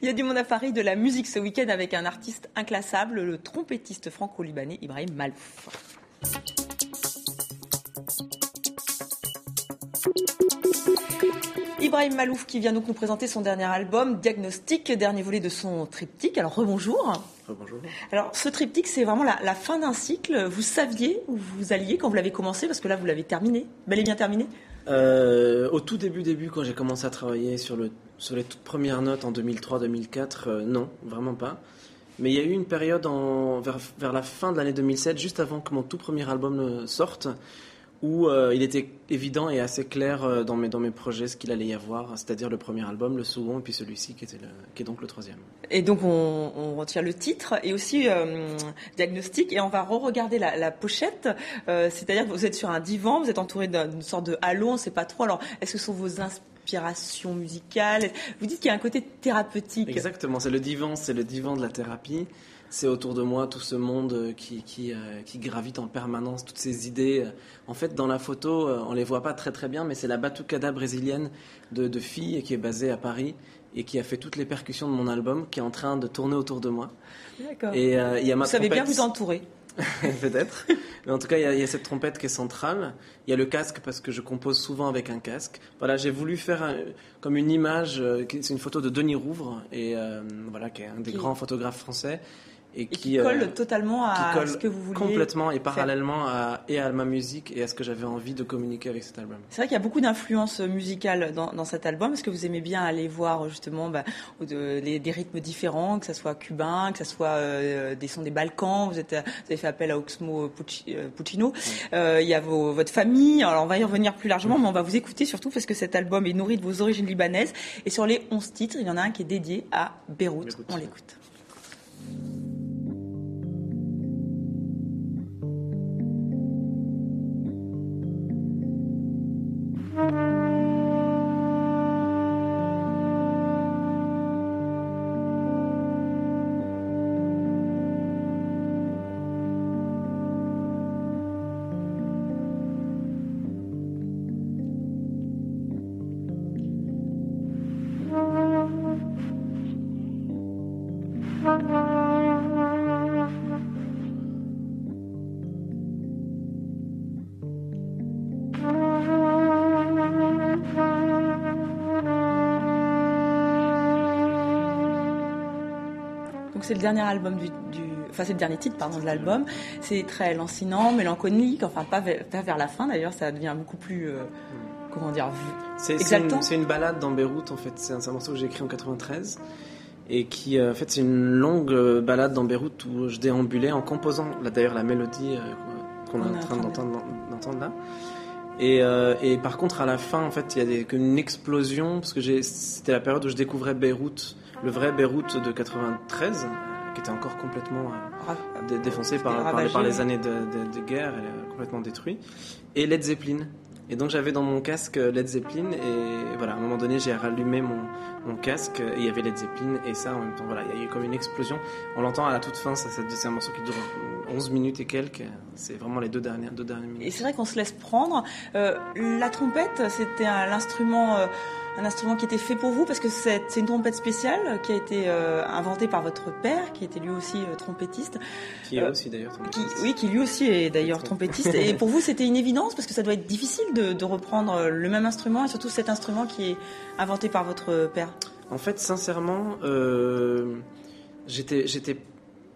Il y a du monde à Paris, de la musique ce week-end avec un artiste inclassable, le trompettiste franco-libanais Ibrahim Malouf. Ibrahim Malouf qui vient nous présenter son dernier album, Diagnostic, dernier volet de son triptyque. Alors rebonjour. Bonjour. Alors ce triptyque, c'est vraiment la fin d'un cycle. Vous saviez où vous alliez quand vous l'avez commencé, parce que là vous l'avez terminé, bel et bien terminé. Au tout début, quand j'ai commencé à travailler sur les toutes premières notes en 2003-2004, non, vraiment pas. Mais il y a eu une période vers la fin de l'année 2007, juste avant que mon tout premier album sorte, où il était évident et assez clair dans mes projets ce qu'il allait y avoir, c'est-à-dire le premier album, le second, et puis celui-ci qui est donc le troisième. Et donc on retient le titre et aussi Diagnostic, et on va re-regarder la pochette, c'est-à-dire que vous êtes sur un divan, vous êtes entouré d'une sorte de halo, on ne sait pas trop. Alors est-ce que ce sont vos inspirations musicales? Vous dites qu'il y a un côté thérapeutique. Exactement, c'est le divan de la thérapie. C'est autour de moi tout ce monde qui gravite en permanence, toutes ces idées. En fait, dans la photo, on les voit pas très très bien, mais c'est la batucada brésilienne de filles qui est basée à Paris et qui a fait toutes les percussions de mon album, qui est en train de tourner autour de moi. D'accord. Et il y a ma Vous savez bien trompette. vous entourer. Peut-être. Mais en tout cas, il y a cette trompette qui est centrale. Il y a le casque parce que je compose souvent avec un casque. Voilà, j'ai voulu faire comme une image. C'est une photo de Denis Rouvre, et voilà, qui est un des grands photographes français. Et qui colle totalement à ce que vous vouliez complètement et parallèlement à ma musique et à ce que j'avais envie de communiquer avec cet album. C'est vrai qu'il y a beaucoup d'influences musicales dans cet album. Est-ce que vous aimez bien aller voir justement des rythmes différents, que ce soit cubain, que ce soit des sons des Balkans? Vous avez fait appel à Oxmo Puccino. Il y a votre famille. Alors on va y revenir plus largement, mais on va vous écouter surtout parce que cet album est nourri de vos origines libanaises. Et sur les 11 titres, il y en a un qui est dédié à Beyrouth. On l'écoute. C'est le dernier album c'est le dernier titre de l'album. C'est très lancinant, mélancolique, enfin pas vers la fin d'ailleurs, ça devient beaucoup plus exaltant. C'est une balade dans Beyrouth en fait, c'est un morceau que j'ai écrit en 93 et qui en fait c'est une longue balade dans Beyrouth où je déambulais en composant d'ailleurs la mélodie qu'on est en train d'entendre là. Et par contre à la fin en fait il y a une explosion parce que c'était la période où je découvrais Beyrouth, le vrai Beyrouth de 93, qui était encore complètement défoncé par les années de guerre, complètement détruit, et Led Zeppelin. Et donc j'avais dans mon casque Led Zeppelin, et voilà, à un moment donné j'ai rallumé mon casque et il y avait Led Zeppelin, et ça en même temps, voilà, il y a eu comme une explosion. On l'entend à la toute fin, c'est un morceau qui dure 11 minutes et quelques, c'est vraiment les deux dernières minutes. Et c'est vrai qu'on se laisse prendre. La trompette, c'était un instrument qui était fait pour vous, parce que c'est une trompette spéciale qui a été inventée par votre père, qui était lui aussi trompettiste. Qui est aussi d'ailleurs trompettiste. Qui lui aussi est d'ailleurs trompettiste. Et pour vous, c'était une évidence, parce que ça doit être difficile de reprendre le même instrument, et surtout cet instrument qui est inventé par votre père. En fait, sincèrement, j'étais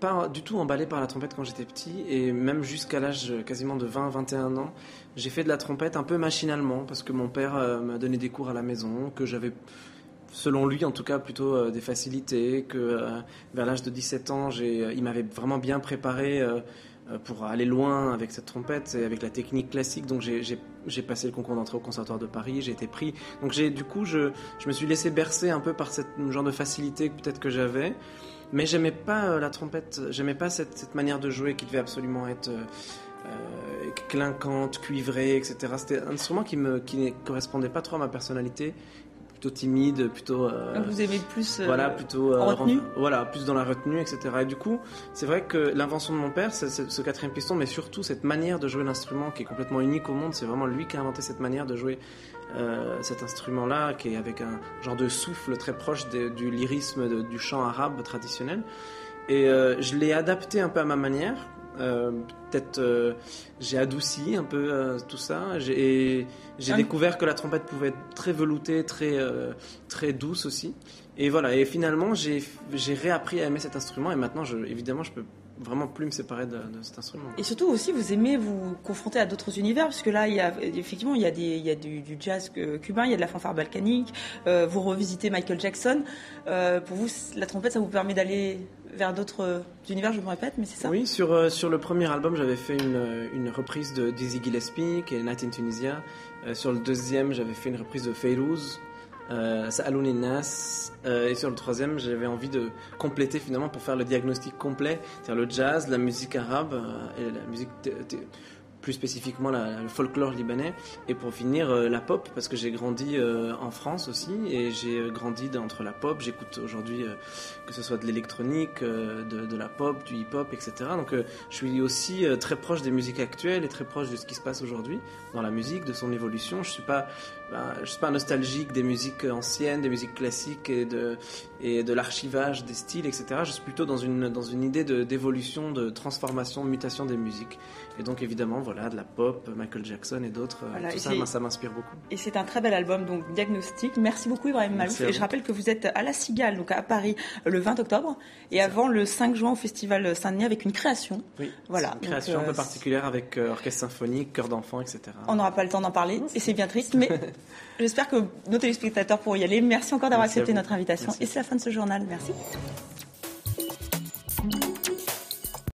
pas du tout emballé par la trompette quand j'étais petit, et même jusqu'à l'âge quasiment de 20-21 ans, j'ai fait de la trompette un peu machinalement parce que mon père m'a donné des cours à la maison, que j'avais, selon lui en tout cas, plutôt des facilités, que vers l'âge de 17 ans, il m'avait vraiment bien préparé pour aller loin avec cette trompette et avec la technique classique. Donc j'ai passé le concours d'entrée au Conservatoire de Paris, j'ai été pris. Donc du coup, je me suis laissé bercer un peu par ce genre de facilité peut-être que j'avais. Mais j'aimais pas la trompette, j'aimais pas cette manière de jouer qui devait absolument être clinquante, cuivrée, etc. C'était un instrument qui ne correspondait pas trop à ma personnalité, plutôt timide, plutôt. Donc vous aimez plus. Voilà, plutôt. En retenue. Voilà, plus dans la retenue, etc. Et du coup, c'est vrai que l'invention de mon père, c'est ce quatrième piston, mais surtout cette manière de jouer l'instrument qui est complètement unique au monde. C'est vraiment lui qui a inventé cette manière de jouer cet instrument-là, qui est avec un genre de souffle très proche du lyrisme du chant arabe traditionnel. Et je l'ai adapté un peu à ma manière. Peut-être j'ai adouci un peu tout ça. J'ai découvert que la trompette pouvait être très veloutée, très douce aussi. Et voilà. Et finalement, j'ai réappris à aimer cet instrument. Et maintenant, évidemment, je peux vraiment plus me séparer de cet instrument. Et surtout aussi, vous aimez vous confronter à d'autres univers, puisque là, il y a du jazz cubain, il y a de la fanfare balkanique. Vous revisitez Michael Jackson. Pour vous, la trompette, ça vous permet d'aller vers d'autres univers, je me répète, mais c'est ça? Oui, sur le premier album, j'avais fait une reprise de Dizzy Gillespie, qui est Night in Tunisia. Sur le deuxième, j'avais fait une reprise de Fayrouz, Sa'alouni Nas. Et sur le troisième, j'avais envie de compléter finalement pour faire le diagnostic complet, c'est-à-dire le jazz, la musique arabe et la musique plus spécifiquement le folklore libanais, et pour finir la pop, parce que j'ai grandi en France aussi, et j'ai grandi entre la pop. J'écoute aujourd'hui que ce soit de l'électronique, de la pop, du hip-hop, etc. Donc je suis aussi très proche des musiques actuelles et très proche de ce qui se passe aujourd'hui dans la musique, de son évolution. Je suis pas nostalgique des musiques anciennes, des musiques classiques et de l'archivage des styles, etc. Je suis plutôt dans une idée d'évolution, de transformation, de mutation des musiques. Et donc évidemment, voilà, de la pop, Michael Jackson et d'autres, voilà, tout ça, ça m'inspire beaucoup. Et c'est un très bel album, donc Diagnostic. Merci beaucoup Ibrahim Malouf. Et je rappelle que vous êtes à La Cigale, donc à Paris, le 20 octobre, et avant le 5 juin au Festival Saint-Denis avec une création. Oui, voilà. Une création un peu particulière avec orchestre symphonique, chœur d'enfants, etc. On n'aura pas le temps d'en parler, et c'est bien triste, mais j'espère que nos téléspectateurs pourront y aller. Merci encore d'avoir accepté notre invitation. Merci. Et c'est la fin de ce journal. Merci.